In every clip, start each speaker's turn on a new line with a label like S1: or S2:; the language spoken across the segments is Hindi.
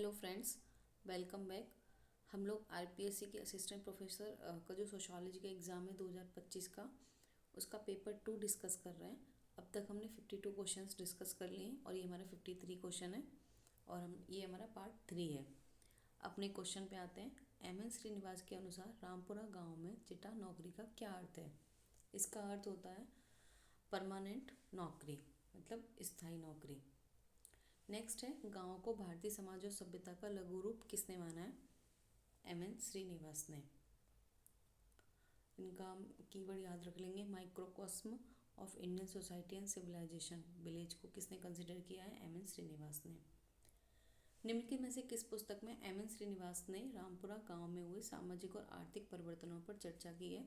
S1: Hello friends, welcome back. हम लोग आरपीएससी के असिस्टेंट प्रोफेसर का जो सोशियोलॉजी का एग्ज़ाम है 2025 का, उसका पेपर 2 डिस्कस कर रहे हैं। अब तक हमने 52 क्वेश्चंस डिस्कस कर लिए हैं और ये हमारा 53 क्वेश्चन है और ये हमारा पार्ट 3 है। अपने क्वेश्चन पे आते हैं। एम.एन. श्रीनिवास के अनुसार रामपुरा गांव में चिटा नौकरी का क्या अर्थ है? इसका अर्थ होता है परमानेंट नौकरी, मतलब स्थायी नौकरी। नेक्स्ट है, गांव को भारतीय समाज और सभ्यता का लघु रूप किसने माना है? एम.एन. श्रीनिवास ने। इनका कीवर्ड याद रख लेंगे, microcosm of Indian society and civilisation. Village को किसने कंसिडर किया है? एम.एन. श्रीनिवास ने। निम्नलिखित में से किस पुस्तक में एम.एन. श्रीनिवास ने रामपुरा गांव में हुए सामाजिक और आर्थिक परिवर्तनों पर चर्चा की है?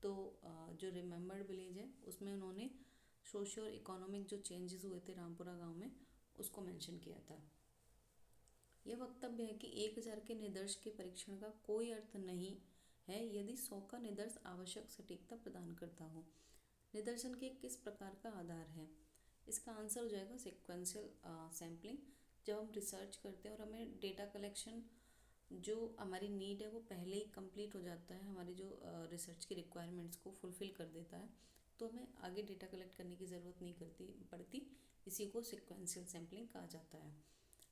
S1: तो जो रिमेम्बर्ड विलेज है उसमें उन्होंने सोशियो और इकोनॉमिक जो चेंजेस हुए थे रामपुरा गांव में उसको मेंशन किया था। यह वक्तव्य है कि 1000 के निदर्श के परीक्षण का कोई अर्थ नहीं है यदि 100 का निदर्श आवश्यक सटीकता प्रदान करता हो। निदर्शन के किस प्रकार का आधार है? इसका आंसर हो जाएगा सिक्वेंशियल सैम्पलिंग। जब हम रिसर्च करते हैं और हमें डेटा कलेक्शन जो हमारी नीड है वो पहले ही कंप्लीट हो जाता है, हमारी जो रिसर्च की रिक्वायरमेंट्स को फुलफ़िल कर देता है, तो हमें आगे डेटा कलेक्ट करने की ज़रूरत नहीं पड़ती। इसी को सिक्वेंशियल सैम्पलिंग कहा जाता है।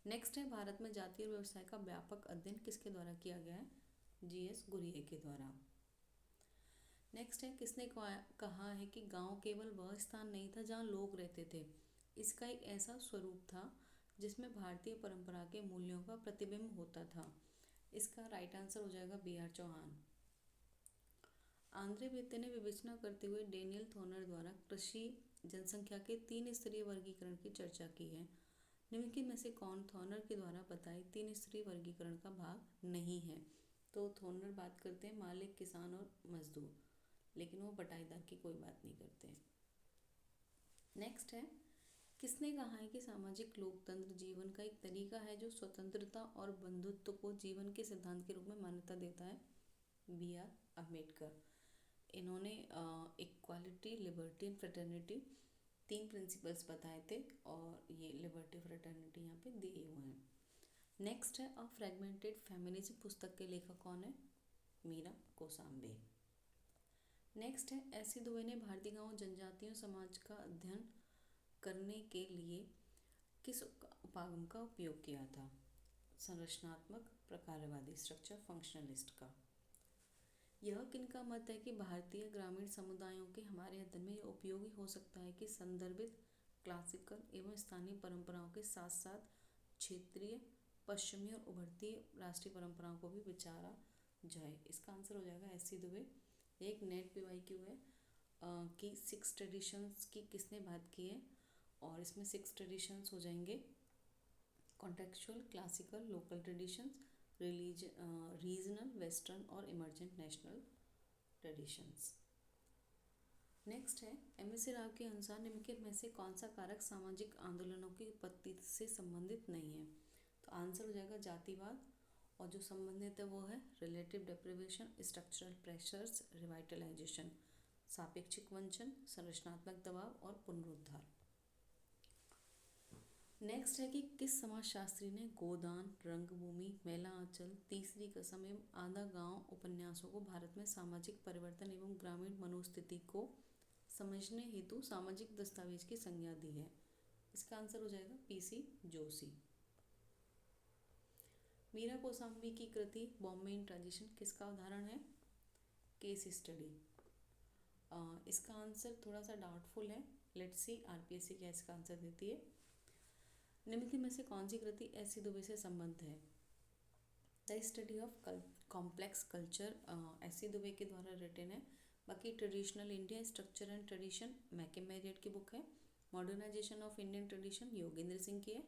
S1: नेक्स्ट है, भारत में जाति और व्यवसाय का व्यापक अध्ययन किसके द्वारा किया गया है? जी.एस. गुरिये के द्वारा। नेक्स्ट है, किसने कहा है कि गांव केवल वह स्थान नहीं था जहां लोग रहते थे, इसका एक ऐसा स्वरूप था जिसमें भारतीय परंपरा के मूल्यों का प्रतिबिंब होता था। इसका राइट आंसर हो जाएगा बी.आर. चौहान। आंद्रे बेते ने विवेचना करते हुए डेनियल थॉर्नर द्वारा कृषि जनसंख्या के 3 स्तरीय वर्गीकरण की चर्चा की है। निम्नलिखित में से कौन थॉर्नर के द्वारा बताए 3 स्तरीय वर्गीकरण का भाग नहीं है? तो थॉर्नर बात करते हैं मालिक, किसान और मजदूर, लेकिन वो बटाईदार की कोई बात नहीं करते। नेक्स्ट है, किसने कहा है कि सामाजिक लोकतंत्र जीवन का एक तरीका है जो स्वतंत्रता और बंधुत्व को जीवन के सिद्धांत के रूप में मान्यता देता है? बी.आर. अम्बेडकर। इन्होंने equality, liberty and fraternity 3 principles बताए थे और ये लिबर्टी फ्रेटर्निटी यहाँ पे दिए हुए हैं। नेक्स्ट है, अ फ्रेगमेंटेड फेमिनिज्म पुस्तक के लेखक कौन है? मीरा कोसाम्बे। नेक्स्ट है, एस.सी. दुबे ने भारतीय गांव जनजातियों समाज का अध्ययन करने के लिए किस उपागम का उपयोग किया था? संरचनात्मक प्रकारवादी, स्ट्रक्चर फंक्शनलिस्ट का। यह किनका मत है कि भारतीय ग्रामीण समुदायों के हमारे अध्ययन में यह उपयोगी हो सकता है कि संदर्भित क्लासिकल एवं स्थानीय परंपराओं के साथ साथ क्षेत्रीय, पश्चिमी और उभरती राष्ट्रीय परंपराओं को भी विचारा जाए? इसका आंसर हो जाएगा एस.सी. दुबे। एक नेट PYQ है कि 6 ट्रेडिशंस की किसने बात की है, और इसमें 6 ट्रेडिशंस हो जाएंगे contextual, classical, local traditions, regional, western और इमर्जेंट नेशनल ट्रेडिशंस। नेक्स्ट है, M.S. राव के अनुसार निम्नलिखित में से कौन सा कारक सामाजिक आंदोलनों की उत्पत्ति से संबंधित नहीं है? तो आंसर हो जाएगा जातिवाद, और जो संबंधित है वो है relative deprivation, structural pressures, revitalisation, सापेक्षिक वंचन, संरचनात्मक दबाव और पुनरुद्धार। नेक्स्ट है कि किस समाजशास्त्री ने गोदान, रंगभूमि, मेला आंचल, तीसरी कसम एवं आधा गांव उपन्यासों को भारत में सामाजिक परिवर्तन एवं ग्रामीण मनोस्थिति को समझने हेतु सामाजिक दस्तावेज की संज्ञा दी है? इसका आंसर हो जाएगा P.C. जोशी। मीरा कोसाम्बी की कृति बॉम्बे इन ट्रांजिशन किसका उदाहरण है? Case study. इसका आंसर थोड़ा सा डाउटफुल है, लेट्स सी आरपीएससी क्या इसका आंसर देती है। निम्नलिखित में से कौन सी कृति एस.सी. दुबे से संबंध है? The study of complex culture S C. Dube के द्वारा रिटन है। बाकी traditional India, structure and tradition McKim Marriott की बुक है। Modernisation of Indian tradition Yogendra Singh की है।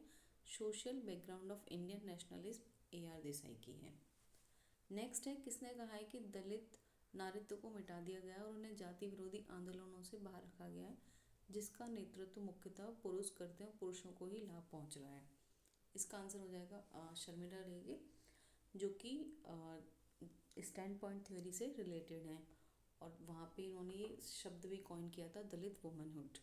S1: Social background of Indian nationalism A.R. Desai की है। नेक्स्ट है, किसने कहा है कि दलित नारित्व को मिटा दिया गया और उन्हें जाति विरोधी आंदोलनों से बाहर रखा गया है, जिसका नेतृत्व मुख्यतः पुरुष करते हैं और पुरुषों को ही लाभ पहुंच रहा है? इसका आंसर हो जाएगा शर्मिला रेगे, जो कि स्टैंड पॉइंट थ्योरी से रिलेटेड हैं, और वहाँ पे इन्होंने ये शब्द भी कॉइन किया था, दलित वुमनहुड।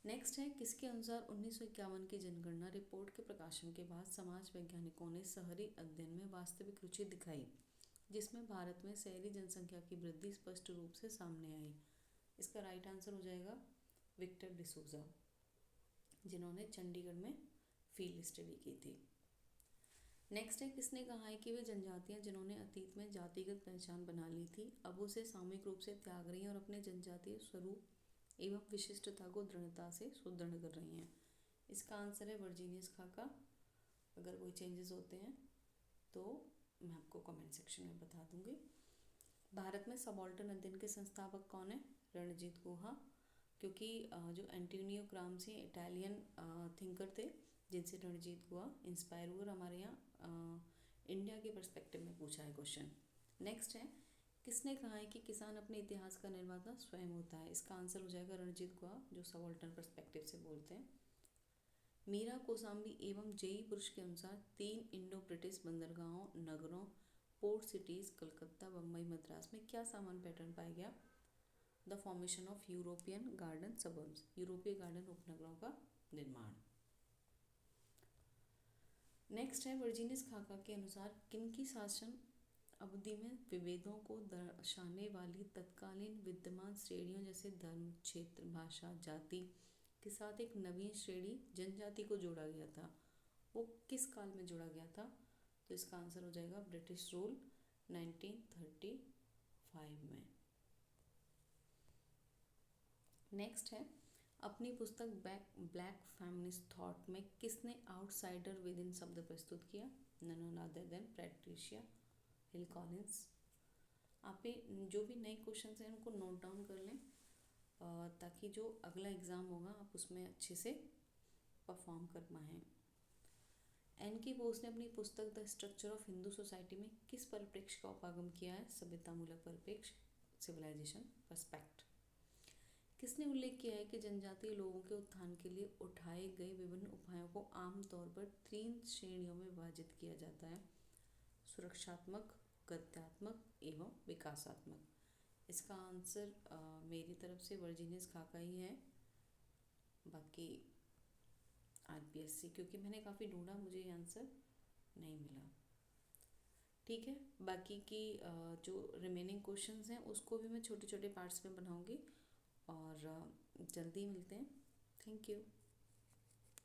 S1: नेक्स्ट है, किसके अनुसार 1951 की जनगणना रिपोर्ट के प्रकाशन के बाद समाज वैज्ञानिकों ने शहरी अध्ययन में वास्तविक रुचि दिखाई, जिसमें भारत में शहरी जनसंख्या की वृद्धि स्पष्ट रूप से सामने आई। इसका राइट आंसर हो जाएगा विक्टर डिसूजा, जिन्होंने चंडीगढ़ में फील्ड स्टडी की थी। नेक्स्ट है, किसने कहा है कि वे जनजातियां जिन्होंने अतीत में जातिगत पहचान बना ली थी अब उसे सामूहिक रूप से त्याग रही हैं और अपने जनजातीय स्वरूप एवं विशिष्टता को दृढ़ता से सुदृढ़ कर रही हैं। इसका आंसर है वर्जीनियस खाका। अगर कोई चेंजेस होते हैं तो मैं आपको कमेंट सेक्शन में बता दूंगी। भारत में सबाल्टर्न अध्ययन के संस्थापक कौन है? रणजीत गुहा, क्योंकि जो एंटोनियो ग्राम्सी इटालियन थिंकर थे जिनसे रणजीत गुहा इंस्पायर हुए। हमारे यहाँ इंडिया के पर्सपेक्टिव में पूछा है क्वेश्चन। नेक्स्ट है, किसने कहा है कि किसान अपने इतिहास का निर्माता स्वयं होता है? इसका आंसर हो जाएगा रणजीत गुहा, जो सबाल्टर्न पर्सपेक्टिव से बोलते हैं। मीरा कोसाम्बी एवं जेई बुर्श के अनुसार 3 इंडो ब्रिटिश बंदरगाहों, नगरों, पोर्ट सिटीज कलकत्ता, बम्बई, मद्रास में क्या सामान्य पैटर्न पाया गया? The formation of European garden suburbs, यूरोपीय गार्डन उपनगरों का निर्माण। नेक्स्ट है, वर्जीनियस खाका के अनुसार किनकी शासन अवधि में विभेदों को दर्शाने वाली तत्कालीन विद्यमान श्रेणियों जैसे धर्म, क्षेत्र, भाषा, जाति के साथ एक नवीन श्रेणी जनजाति को जोड़ा गया था? वो किस काल में जोड़ा गया था? तो इसका आंसर हो जाएगा ब्रिटिश रूल 1935 में। नेक्स्ट है, अपनी पुस्तक ब्लैक फेमिनिस्ट थॉट में किसने आउटसाइडर विद इन शब्द प्रस्तुत किया? नन अदर देन पैट्रिशिया हिल कॉलिंस। आप जो भी नए क्वेश्चन हैं उनको नोट डाउन कर लें ताकि जो अगला एग्ज़ाम होगा आप उसमें अच्छे से परफॉर्म कर पाएँ। एन की बोस ने अपनी पुस्तक the structure of Hindu society में किस परिप्रेक्ष्य का उपागम किया है? सभ्यतामूलक परिप्रेक्ष्य, सिविलाइजेशन पर्सपेक्ट। किसने उल्लेख किया है कि जनजातीय लोगों के उत्थान के लिए उठाए गए विभिन्न उपायों को आमतौर पर 3 श्रेणियों में विभाजित किया जाता है? सुरक्षात्मक, गत्यात्मक एवं विकासात्मक। इसका आंसर मेरी तरफ से वर्जीनियस खाका ही है। बाकी आरपीएससी, क्योंकि मैंने काफ़ी ढूंढा, मुझे ये आंसर नहीं मिला। ठीक है, बाकी की जो रिमेनिंग क्वेश्चंस हैं उसको भी मैं छोटे छोटे पार्ट्स में बनाऊंगी और जल्दी मिलते हैं। Thank you.